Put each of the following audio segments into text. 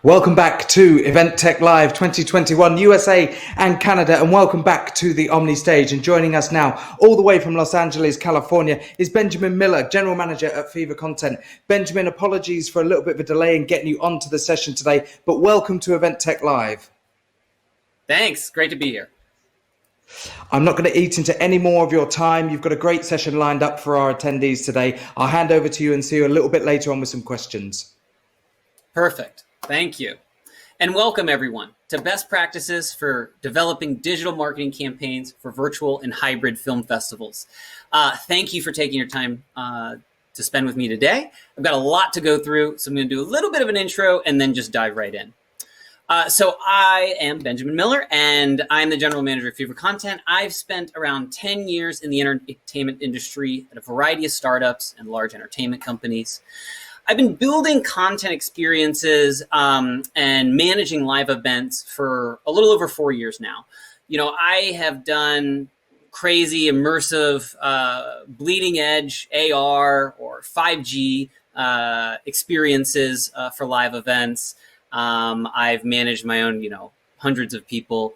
Welcome back to Event Tech Live 2021 USA and Canada, and welcome back to the Omni stage. And joining us now, all the way from Los Angeles, California, is Benjamin Miller, General Manager at Festiva Content. Benjamin, apologies for a little bit of a delay in getting you onto the session today, but welcome to Event Tech Live. Thanks, great to be here. I'm not going to eat into any more of your time. You've got a great session lined up for our attendees today. I'll hand over to you and see you a little bit later on with some questions. Perfect. Thank you. And welcome everyone to best practices for developing digital marketing campaigns for virtual and hybrid film festivals. Thank you for taking your time to spend with me today. I've got a lot to go through, so I'm going to do a little bit of an intro and then just dive right in. So I am Benjamin Miller, and I'm the General Manager of Festiva Content. I've spent around 10 years in the entertainment industry at a variety of startups and large entertainment companies. I've been building content experiences and managing live events for a little over 4 years now. You know, I have done crazy, immersive, bleeding edge AR or 5G experiences for live events. I've managed my own, hundreds of people,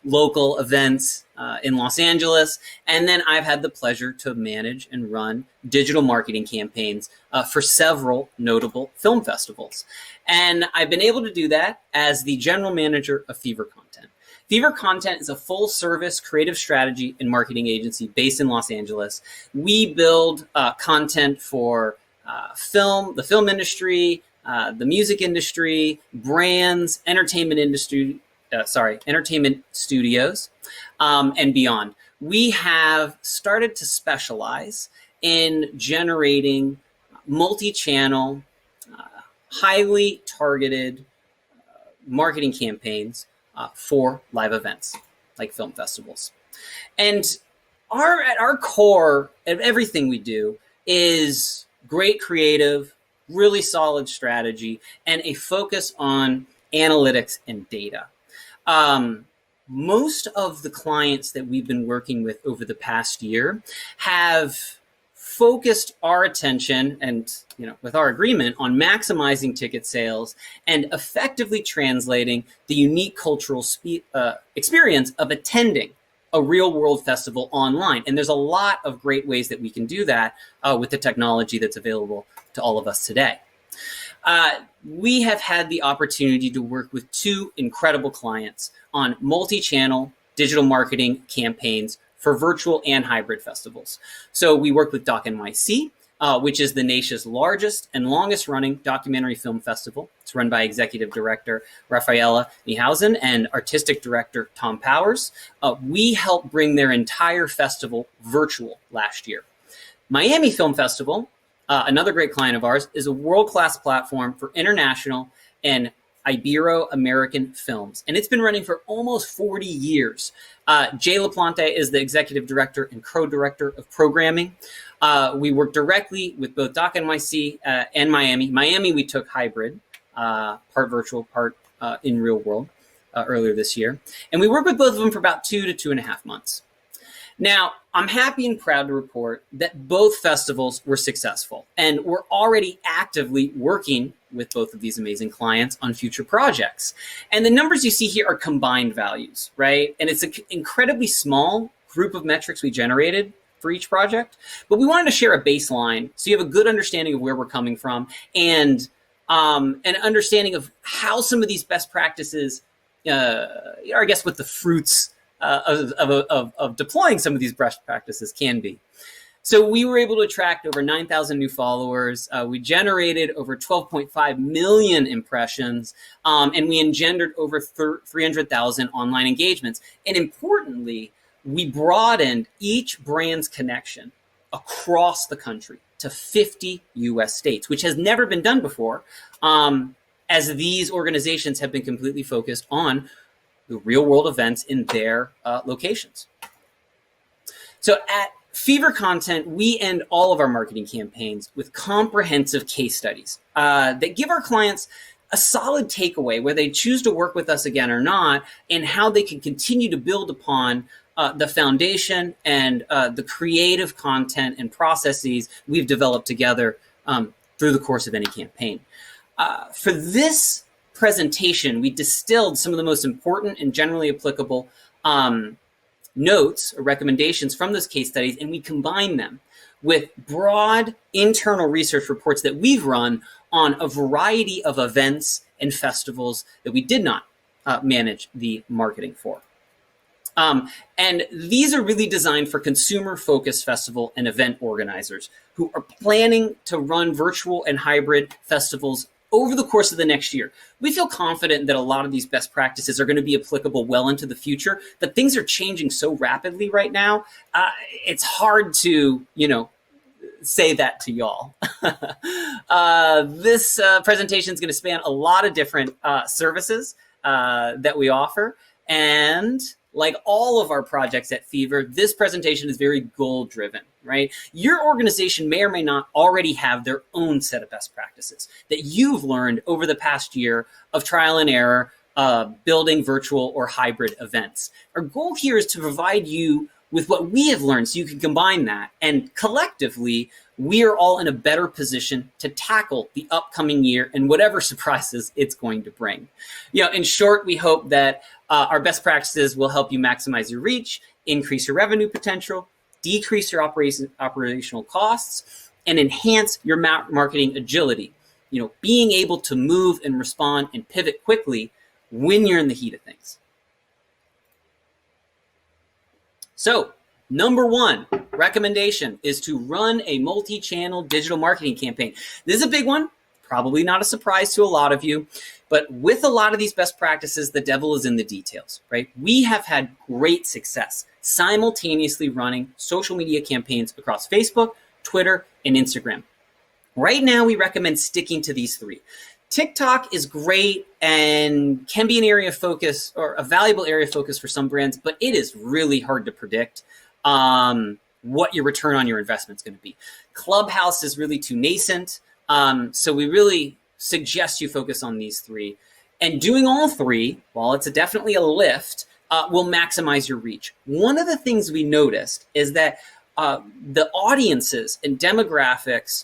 local events in Los Angeles. And then I've had the pleasure to manage and run digital marketing campaigns for several notable film festivals. And I've been able to do that as the general manager of Festiva Content. Festiva Content is a full service creative strategy and marketing agency based in Los Angeles. We build content for the film industry, the music industry, brands, entertainment studios, and beyond. We have started to specialize in generating multi-channel, highly targeted marketing campaigns for live events like film festivals. And at our core of everything we do is great creative, really solid strategy, and a focus on analytics and data. Most of the clients that we've been working with over the past year have focused our attention and, with our agreement, on maximizing ticket sales and effectively translating the unique cultural experience of attending a real world festival online. And there's a lot of great ways that we can do that with the technology that's available to all of us today. We have had the opportunity to work with two incredible clients on multi-channel digital marketing campaigns for virtual and hybrid festivals. So we work with Doc NYC, which is the nation's largest and longest running documentary film festival. It's run by Executive Director Rafaela Niehusen and Artistic Director Tom Powers. We helped bring their entire festival virtual last year. Miami Film Festival, another great client of ours, is a world-class platform for international and Ibero-American films. And it's been running for almost 40 years. Jay LaPlante is the Executive Director and Co-Director of Programming. We work directly with both Doc NYC and Miami. Miami, we took hybrid, part virtual, part in real world earlier this year. And we worked with both of them for about 2 to 2.5 months. Now, I'm happy and proud to report that both festivals were successful, and we're already actively working with both of these amazing clients on future projects. And the numbers you see here are combined values, right? And it's an incredibly small group of metrics we generated for each project, but we wanted to share a baseline so you have a good understanding of where we're coming from and an understanding of how some of these best practices, I guess, what the fruits of deploying some of these best practices can be. So we were able to attract over 9,000 new followers. We generated over 12.5 million impressions, and we engendered over 300,000 online engagements. And importantly, we broadened each brand's connection across the country to 50 US states, which has never been done before, as these organizations have been completely focused on the real world events in their locations. So at Festiva Content, we end all of our marketing campaigns with comprehensive case studies that give our clients a solid takeaway where they choose to work with us again or not, and how they can continue to build upon the foundation and the creative content and processes we've developed together through the course of any campaign. For this presentation, we distilled some of the most important and generally applicable notes or recommendations from those case studies, and we combined them with broad internal research reports that we've run on a variety of events and festivals that we did not manage the marketing for. And these are really designed for consumer-focused festival and event organizers who are planning to run virtual and hybrid festivals over the course of the next year. We feel confident that a lot of these best practices are going to be applicable well into the future, but things are changing so rapidly right now. It's hard to, say that to y'all. This presentation is going to span a lot of different services that we offer. And like all of our projects at Fever, this presentation is very goal-driven, right? Your organization may or may not already have their own set of best practices that you've learned over the past year of trial and error, building virtual or hybrid events. Our goal here is to provide you with what we have learned so you can combine that. And collectively, we are all in a better position to tackle the upcoming year and whatever surprises it's going to bring. In short, we hope that our best practices will help you maximize your reach, increase your revenue potential, decrease your operational costs, and enhance your marketing agility. Being able to move and respond and pivot quickly when you're in the heat of things. So, number one recommendation is to run a multi-channel digital marketing campaign. This is a big one, probably not a surprise to a lot of you, but with a lot of these best practices, the devil is in the details, right? We have had great success simultaneously running social media campaigns across Facebook, Twitter, and Instagram. Right now, we recommend sticking to these three. TikTok is great and can be an area of focus or a valuable area of focus for some brands, but it is really hard to predict what your return on your investment is going to be. Clubhouse is really too nascent, so we really suggest you focus on these three. And doing all three, while it's definitely a lift, will maximize your reach. One of the things we noticed is that the audiences and demographics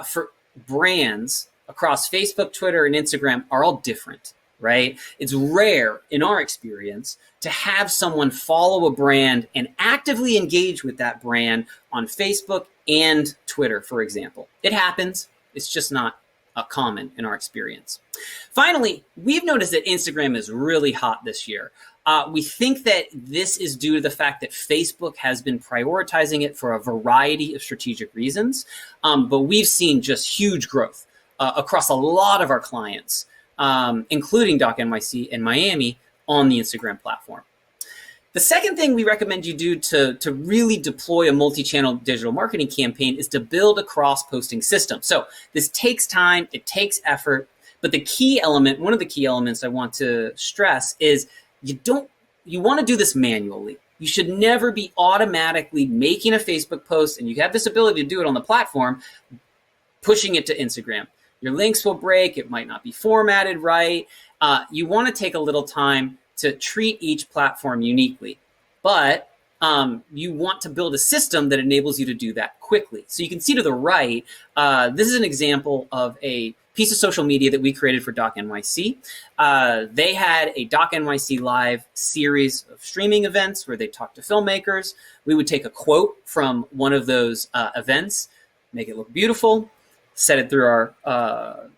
for brands across Facebook, Twitter, and Instagram are all different, right? It's rare in our experience to have someone follow a brand and actively engage with that brand on Facebook and Twitter, for example. It happens. It's just not common in our experience. Finally, we've noticed that Instagram is really hot this year. We think that this is due to the fact that Facebook has been prioritizing it for a variety of strategic reasons, but we've seen just huge growth across a lot of our clients, including Doc NYC and Miami, on the Instagram platform. The second thing we recommend you do to really deploy a multi-channel digital marketing campaign is to build a cross-posting system. So this takes time, it takes effort, but one of the key elements I want to stress is you want to do this manually. You should never be automatically making a Facebook post, and you have this ability to do it on the platform, pushing it to Instagram. Your links will break. It might not be formatted right. You want to take a little time to treat each platform uniquely, but you want to build a system that enables you to do that quickly. So you can see to the right, this is an example of a piece of social media that we created for Doc NYC. They had a Doc NYC Live series of streaming events where they talked to filmmakers. We would take a quote from one of those events, make it look beautiful, set it through our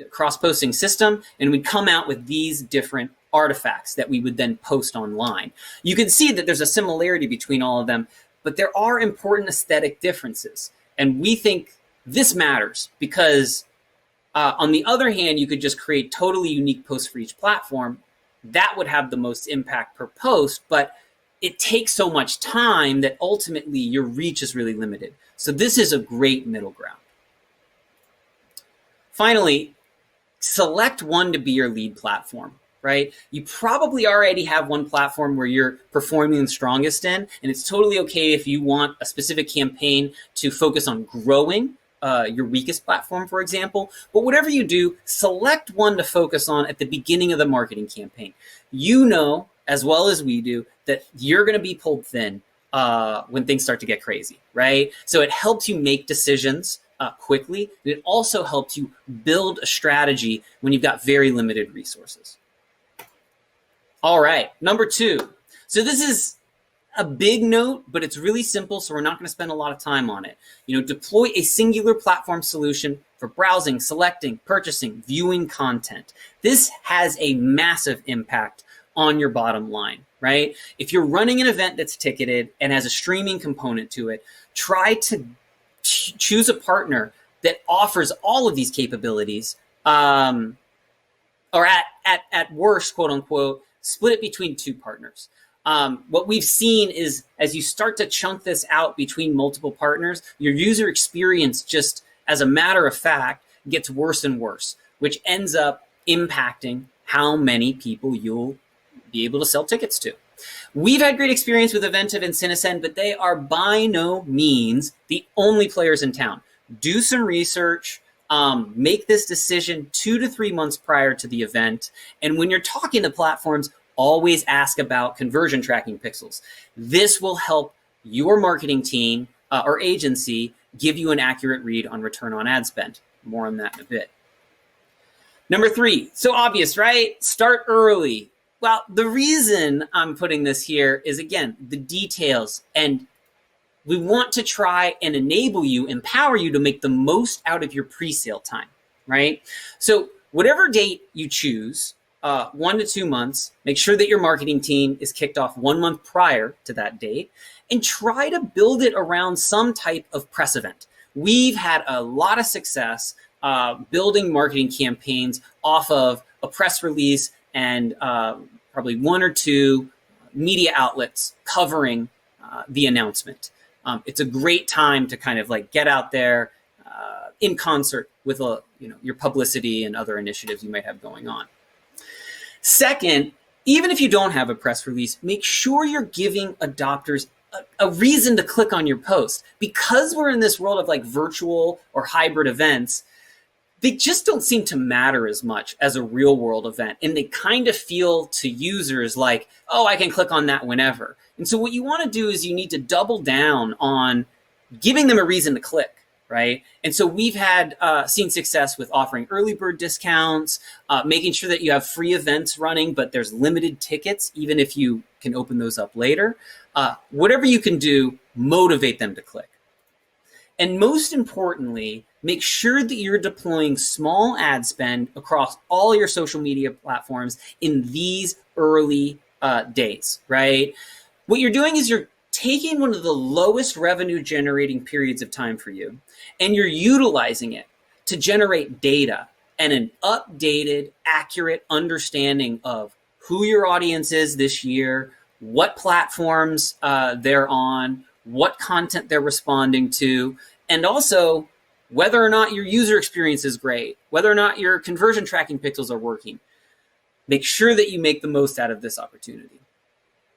cross-posting system, and we'd come out with these different artifacts that we would then post online. You can see that there's a similarity between all of them, but there are important aesthetic differences. And we think this matters because on the other hand, you could just create totally unique posts for each platform. That would have the most impact per post, but it takes so much time that ultimately your reach is really limited. So this is a great middle ground. Finally, select one to be your lead platform, right? You probably already have one platform where you're performing the strongest in, and it's totally okay if you want a specific campaign to focus on growing your weakest platform, for example. But whatever you do, select one to focus on at the beginning of the marketing campaign. You know, as well as we do, that you're going to be pulled thin when things start to get crazy, right? So it helps you make decisions quickly. And it also helps you build a strategy when you've got very limited resources. All right, number 2. So this is a big note, but it's really simple, so we're not going to spend a lot of time on it. Deploy a singular platform solution for browsing, selecting, purchasing, viewing content. This has a massive impact on your bottom line, right? If you're running an event that's ticketed and has a streaming component to it, try to choose a partner that offers all of these capabilities, or at worst, quote unquote, split it between 2 partners. What we've seen is as you start to chunk this out between multiple partners, your user experience just as a matter of fact gets worse and worse, which ends up impacting how many people you'll be able to sell tickets to. We've had great experience with Eventive and Cinesend, but they are by no means the only players in town. Do some research. Make this decision 2 to 3 months prior to the event. And when you're talking to platforms, always ask about conversion tracking pixels. This will help your marketing team or agency give you an accurate read on return on ad spend. More on that in a bit. Number 3, so obvious, right? Start early. Well, the reason I'm putting this here is, again, the details, and we want to try and enable you, empower you to make the most out of your pre-sale time, right? So whatever date you choose, 1 to 2 months, make sure that your marketing team is kicked off 1 month prior to that date, and try to build it around some type of press event. We've had a lot of success building marketing campaigns off of a press release and probably 1 or 2 media outlets covering the announcement. It's a great time to kind of like get out there in concert with your publicity and other initiatives you might have going on. Second, even if you don't have a press release, make sure you're giving adopters a reason to click on your post. Because we're in this world of like virtual or hybrid events, they just don't seem to matter as much as a real world event. And they kind of feel to users like, oh, I can click on that whenever. And so what you want to do is you need to double down on giving them a reason to click, right? And so we've had seen success with offering early bird discounts, making sure that you have free events running, but there's limited tickets, even if you can open those up later. Whatever you can do, motivate them to click. And most importantly, make sure that you're deploying small ad spend across all your social media platforms in these early days, right? What you're doing is you're taking one of the lowest revenue generating periods of time for you, and you're utilizing it to generate data and an updated, accurate understanding of who your audience is this year, what platforms they're on, what content they're responding to, and also whether or not your user experience is great, whether or not your conversion tracking pixels are working. Make sure that you make the most out of this opportunity.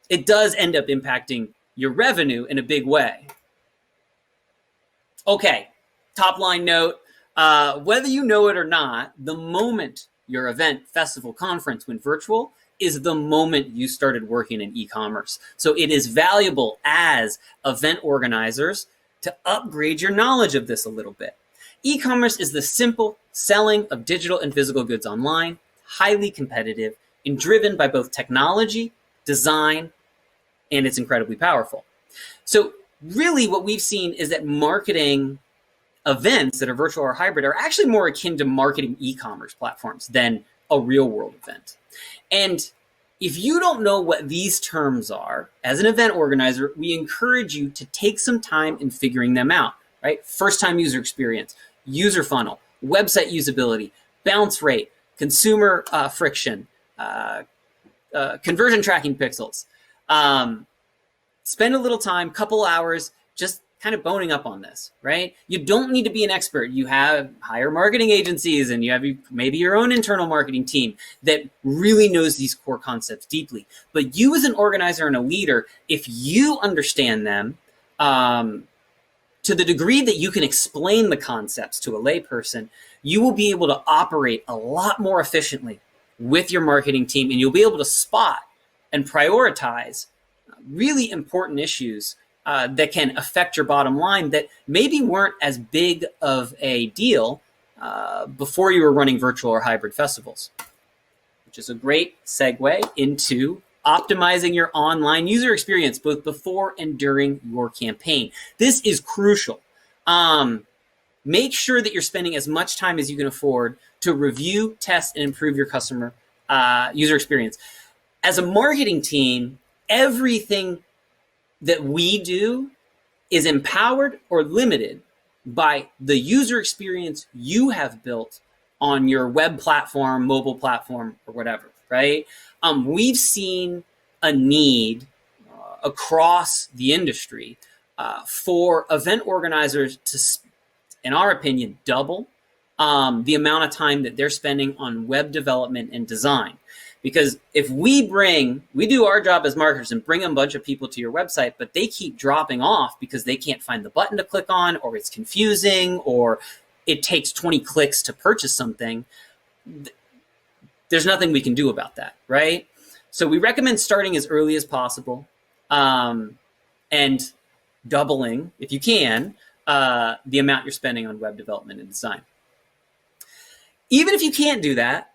It does end up impacting your revenue in a big way. Okay, top line note, whether you know it or not, the moment your event, festival, conference went virtual is the moment you started working in e-commerce. So it is valuable as event organizers to upgrade your knowledge of this a little bit. E-commerce is the simple selling of digital and physical goods online, highly competitive, and driven by both technology, design, and it's incredibly powerful. So really what we've seen is that marketing events that are virtual or hybrid are actually more akin to marketing e-commerce platforms than a real world event. And if you don't know what these terms are, as an event organizer, we encourage you to take some time in figuring them out, right? First time user experience, user funnel, website usability, bounce rate, consumer friction, conversion tracking pixels. Spend a little time, couple hours, just kind of boning up on this, right? You don't need to be an expert. You have hire marketing agencies and you have maybe your own internal marketing team that really knows these core concepts deeply. But you as an organizer and a leader, if you understand them to the degree that you can explain the concepts to a layperson, you will be able to operate a lot more efficiently with your marketing team, and you'll be able to spot and prioritize really important issues that can affect your bottom line that maybe weren't as big of a deal before you were running virtual or hybrid festivals, which is a great segue into optimizing your online user experience both before and during your campaign. This is crucial. Make sure that you're spending as much time as you can afford to review, test, and improve your customer user experience. As a marketing team, everything that we do is empowered or limited by the user experience you have built on your web platform, mobile platform, or whatever, right? We've seen a need across the industry for event organizers to, in our opinion, double the amount of time that they're spending on web development and design. Because if we do our job as marketers and bring a bunch of people to your website, but they keep dropping off because they can't find the button to click on, or it's confusing, or it takes 20 clicks to purchase something, there's nothing we can do about that, right? So we recommend starting as early as possible and doubling, if you can, the amount you're spending on web development and design. Even if you can't do that,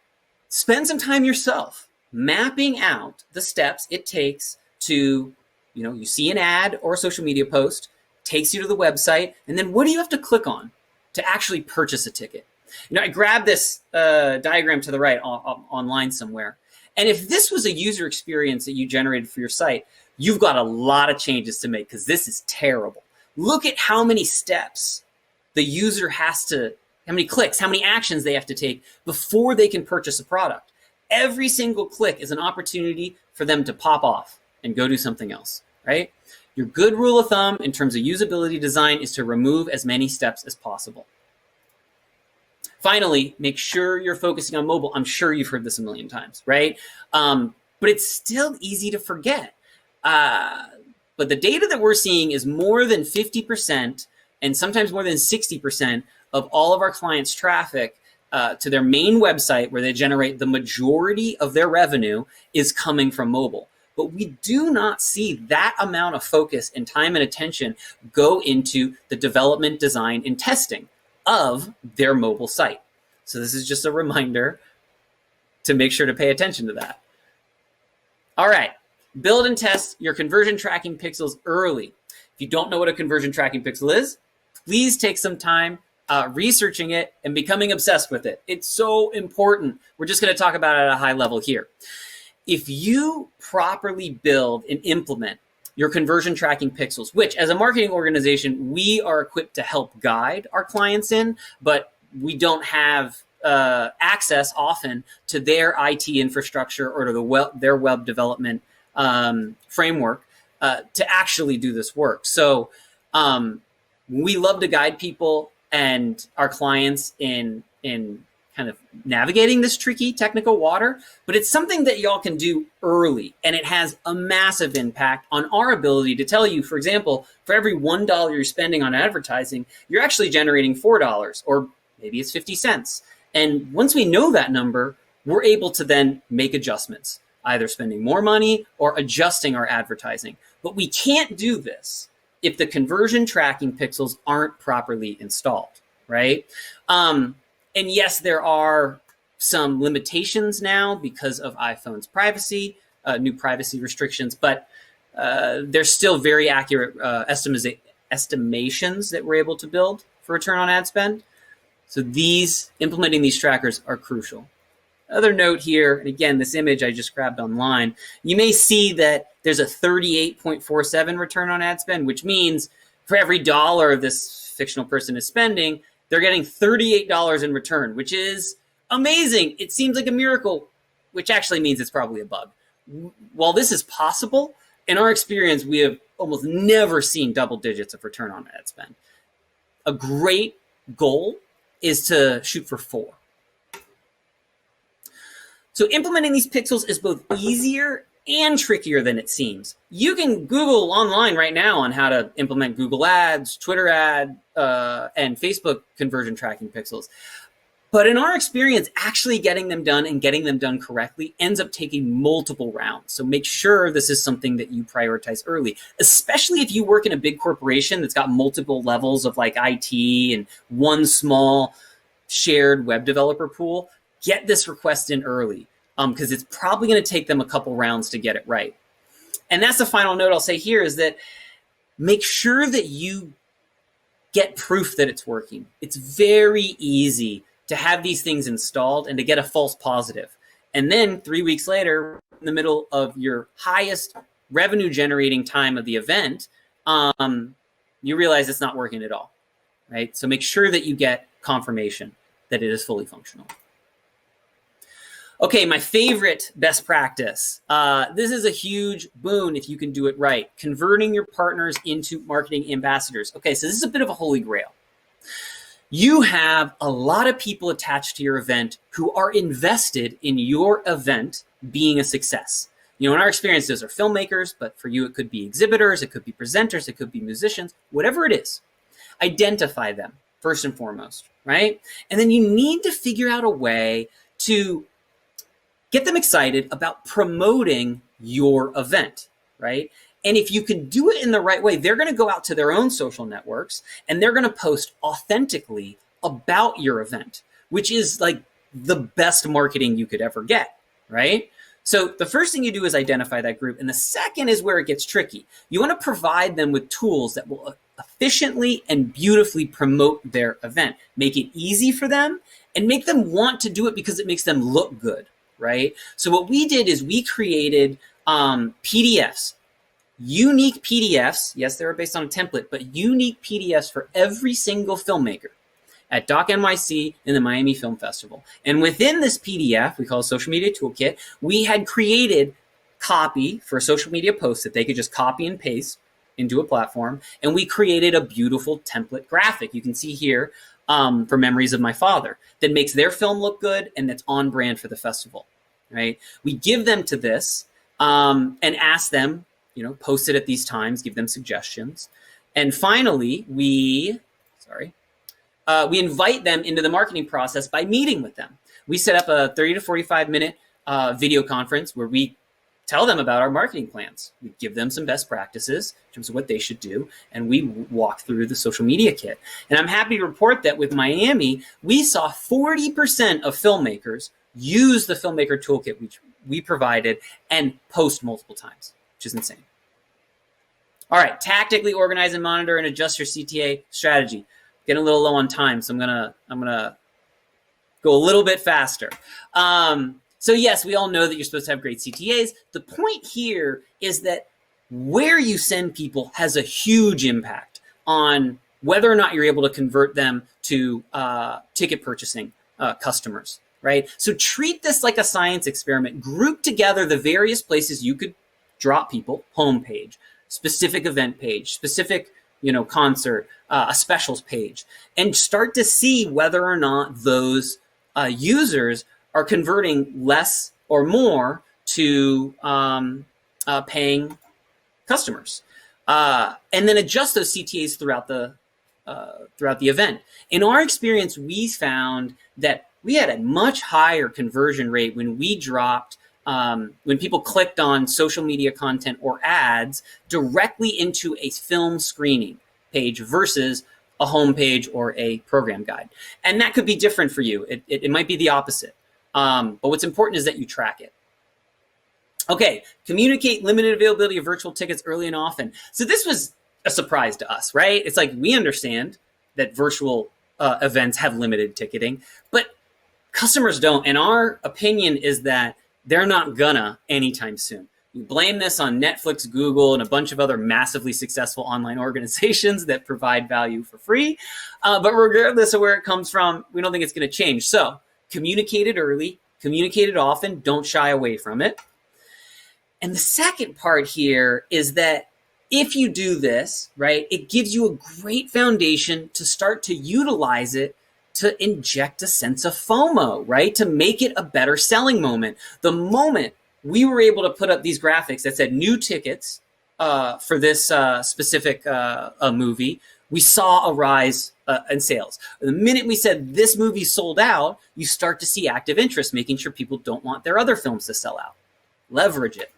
spend some time yourself mapping out the steps it takes to, you see an ad or a social media post, takes you to the website, and then what do you have to click on to actually purchase a ticket? I grabbed this diagram to the right online somewhere. And if this was a user experience that you generated for your site, you've got a lot of changes to make because this is terrible. Look at how many steps the user has to, how many clicks, how many actions they have to take before they can purchase a product. Every single click is an opportunity for them to pop off and go do something else, right? Your good rule of thumb in terms of usability design is to remove as many steps as possible. Finally, make sure you're focusing on mobile. I'm sure you've heard this a million times, right? But it's still easy to forget. But the data that we're seeing is more than 50% and sometimes more than 60% of all of our clients' traffic to their main website, where they generate the majority of their revenue, is coming from mobile. But we do not see that amount of focus and time and attention go into the development, design, and testing of their mobile site. So this is just a reminder to make sure to pay attention to that. All right, build and test your conversion tracking pixels early. If you don't know what a conversion tracking pixel is, please take some time researching it and becoming obsessed with it. It's so important. We're just going to talk about it at a high level here. If you properly build and implement your conversion tracking pixels, which as a marketing organization, we are equipped to help guide our clients in, but we don't have access often to their IT infrastructure or to their web development framework to actually do this work. So we love to guide people and our clients in kind of navigating this tricky technical water, but it's something that y'all can do early, and it has a massive impact on our ability to tell you, for example, for every $1 you're spending on advertising, you're actually generating $4, or maybe it's 50 cents. And once we know that number, we're able to then make adjustments, either spending more money or adjusting our advertising. But we can't do this if the conversion tracking pixels aren't properly installed, right? And yes, there are some limitations now because of iPhone's privacy, new privacy restrictions, but there's still very accurate estimations that we're able to build for return on ad spend. So implementing these trackers are crucial. Other note here, and again, this image I just grabbed online, you may see that there's a 38.47 return on ad spend, which means for every dollar this fictional person is spending, they're getting $38 in return, which is amazing. It seems like a miracle, which actually means it's probably a bug. While this is possible, in our experience, we have almost never seen double digits of return on ad spend. A great goal is to shoot for 4. So implementing these pixels is both easier and trickier than it seems. You can Google online right now on how to implement Google Ads, Twitter ad, and Facebook conversion tracking pixels. But in our experience, actually getting them done and getting them done correctly ends up taking multiple rounds. So make sure this is something that you prioritize early, especially if you work in a big corporation that's got multiple levels of like IT and one small shared web developer pool. Get this request in early because it's probably going to take them a couple rounds to get it right. And that's the final note I'll say here is that make sure that you get proof that it's working. It's very easy to have these things installed and to get a false positive. And then 3 weeks later, in the middle of your highest revenue generating time of the event, you realize it's not working at all, right? So make sure that you get confirmation that it is fully functional. Okay, my favorite best practice. This is a huge boon if you can do it right. Converting your partners into marketing ambassadors. Okay, so this is a bit of a holy grail. You have a lot of people attached to your event who are invested in your event being a success. You know, in our experience, those are filmmakers, but for you, it could be exhibitors, it could be presenters, it could be musicians, whatever it is. Identify them first and foremost, right? And then you need to figure out a way to get them excited about promoting your event, right? And if you can do it in the right way, they're going to go out to their own social networks and they're going to post authentically about your event, which is like the best marketing you could ever get, right? So the first thing you do is identify that group. And the second is where it gets tricky. You want to provide them with tools that will efficiently and beautifully promote their event, make it easy for them and make them want to do it because it makes them look good, right? So what we did is we created PDFs. Unique PDFs, yes, they were based on a template, but unique PDFs for every single filmmaker at Doc NYC in the Miami Film Festival. And within this PDF, we call it Social Media Toolkit, we had created copy for a social media post that they could just copy and paste into a platform. And we created a beautiful template graphic. You can see here for Memories of My Father that makes their film look good and that's on brand for the festival, right? We give them to this and ask them, you know, post it at these times, give them suggestions. And finally, we invite them into the marketing process by meeting with them. We set up a 30 to 45 minute video conference where we tell them about our marketing plans. We give them some best practices in terms of what they should do, and we walk through the social media kit. And I'm happy to report that with Miami, we saw 40% of filmmakers use the Filmmaker Toolkit which we provided and post multiple times, which is insane. All right, tactically organize and monitor and adjust your CTA strategy. Getting a little low on time, so I'm gonna go a little bit faster. So yes, we all know that you're supposed to have great CTAs. The point here is that where you send people has a huge impact on whether or not you're able to convert them to ticket purchasing customers, right? So treat this like a science experiment. Group together the various places you could drop people, homepage, specific event page, specific, you know, concert, a specials page, and start to see whether or not those users are converting less or more to paying customers, and then adjust those CTAs throughout the event. In our experience, we found that we had a much higher conversion rate when we dropped when people clicked on social media content or ads directly into a film screening page versus a homepage or a program guide. And that could be different for you. It might be the opposite. But what's important is that you track it. Okay, communicate limited availability of virtual tickets early and often. So this was a surprise to us, right? It's like we understand that virtual events have limited ticketing, but customers don't. And our opinion is that they're not gonna anytime soon. We blame this on Netflix, Google, and a bunch of other massively successful online organizations that provide value for free. But regardless of where it comes from, we don't think it's gonna change. So communicate it early, communicate it often, don't shy away from it. And the second part here is that if you do this, right, it gives you a great foundation to start to utilize it to inject a sense of FOMO, right? To make it a better selling moment. The moment we were able to put up these graphics that said new tickets for this specific movie, we saw a rise in sales. The minute we said this movie sold out, you start to see active interest, making sure people don't want their other films to sell out. Leverage it.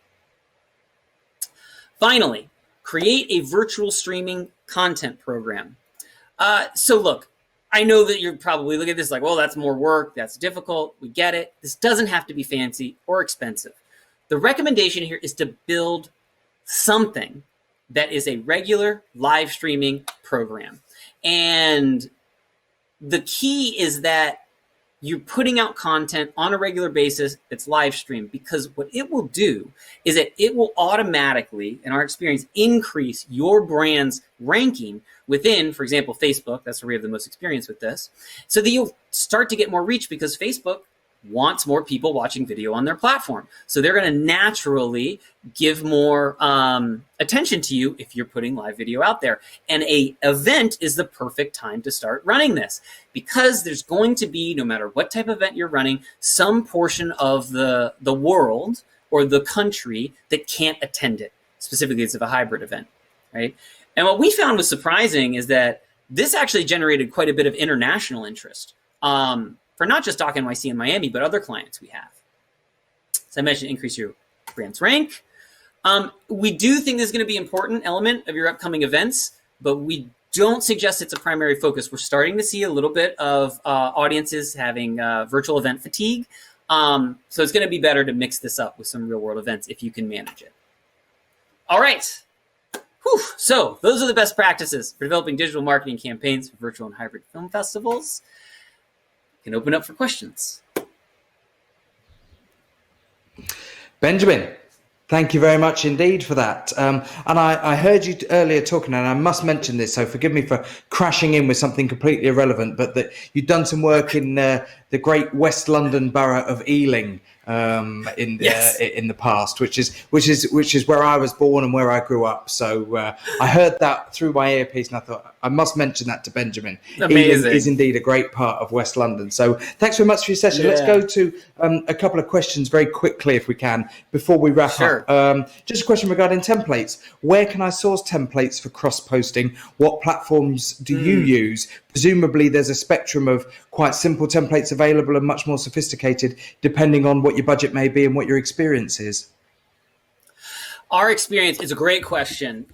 Finally, create a virtual streaming content program. So look, I know that you're probably looking at this like, well, that's more work, that's difficult, we get it. This doesn't have to be fancy or expensive. The recommendation here is to build something that is a regular live streaming program. And the key is that you're putting out content on a regular basis that's live streamed, because what it will do is that it will automatically, in our experience, increase your brand's ranking within, for example, Facebook. That's where we have the most experience with this. So that you'll start to get more reach, because Facebook wants more people watching video on their platform. So they're going to naturally give more attention to you if you're putting live video out there. And a event is the perfect time to start running this, because there's going to be, no matter what type of event you're running, some portion of the world or the country that can't attend it. Specifically, it's a hybrid event, right? And what we found was surprising is that this actually generated quite a bit of international interest. For not just Doc NYC and Miami, but other clients we have. As I mentioned, increase your brand's rank. We do think this is going to be an important element of your upcoming events, but we don't suggest it's a primary focus. We're starting to see a little bit of audiences having virtual event fatigue. So it's going to be better to mix this up with some real world events if you can manage it. All right. Whew. So those are the best practices for developing digital marketing campaigns for virtual and hybrid film festivals. Can open up for questions. Benjamin, thank you very much indeed for that. And I heard you earlier talking, and I must mention this, so forgive me for crashing in with something completely irrelevant, but that you've done some work in the great West London borough of Ealing in the past, which is where I was born and where I grew up. So I heard that through my earpiece, and I thought I must mention that to Benjamin. Amazing. Ealing is indeed a great part of West London. So thanks very much for your session. Yeah. Let's go to a couple of questions very quickly, if we can, before we wrap up. Just a question regarding templates. Where can I source templates for cross-posting? What platforms do you use? Presumably there's a spectrum of quite simple templates available and much more sophisticated, depending on what your budget may be and what your experience is. Our experience is a great question.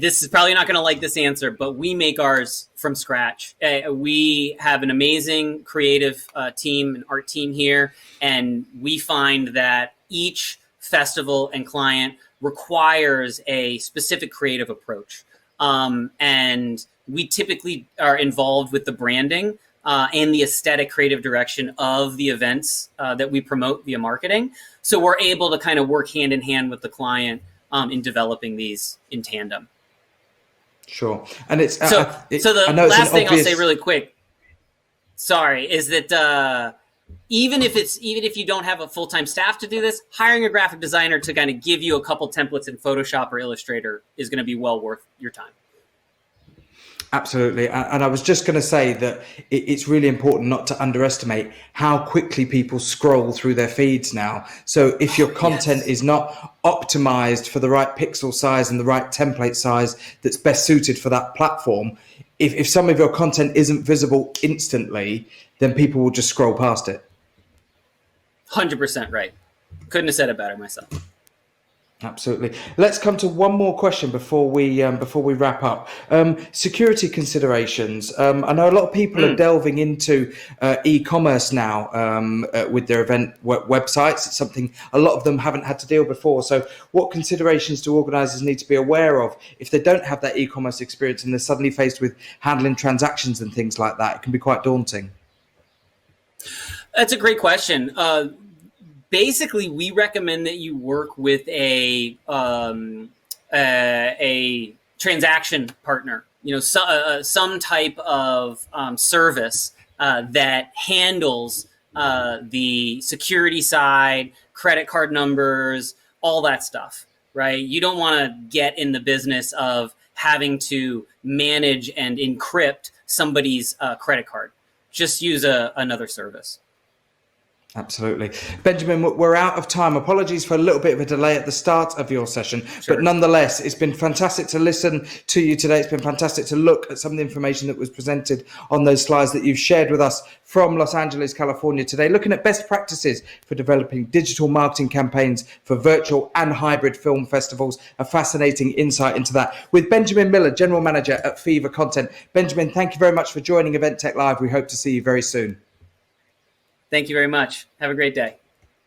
This is probably not going to like this answer, but we make ours from scratch. We have an amazing creative team, an art team here, and we find that each festival and client requires a specific creative approach. And we typically are involved with the branding and the aesthetic creative direction of the events that we promote via marketing. So we're able to kind of work hand in hand with the client in developing these in tandem. Sure. And it's so the last thing I'll say really quick, sorry, is that even if you don't have a full-time staff to do this, hiring a graphic designer to kind of give you a couple templates in Photoshop or Illustrator is going to be well worth your time. Absolutely. And I was just going to say that it's really important not to underestimate how quickly people scroll through their feeds now. So if your content is not optimized for the right pixel size and the right template size that's best suited for that platform, if some of your content isn't visible instantly, then people will just scroll past it. 100% right. Couldn't have said it better myself. Absolutely. Let's come to one more question before we wrap up. Security considerations. I know a lot of people are delving into e-commerce now with their event websites. It's something a lot of them haven't had to deal before. So what considerations do organisers need to be aware of if they don't have that e-commerce experience and they're suddenly faced with handling transactions and things like that? It can be quite daunting. That's a great question. Basically, we recommend that you work with a transaction partner. Some type of service that handles the security side, credit card numbers, all that stuff. Right? You don't want to get in the business of having to manage and encrypt somebody's credit card. Just use another service. Absolutely. Benjamin, we're out of time. Apologies for a little bit of a delay at the start of your session, Sure. but nonetheless, it's been fantastic to listen to you today. It's been fantastic to look at some of the information that was presented on those slides that you've shared with us from Los Angeles, California today, looking at best practices for developing digital marketing campaigns for virtual and hybrid film festivals. A fascinating insight into that with Benjamin Miller, General Manager at Fever Content. Benjamin, thank you very much for joining Event Tech Live. We hope to see you very soon. Thank you very much. Have a great day.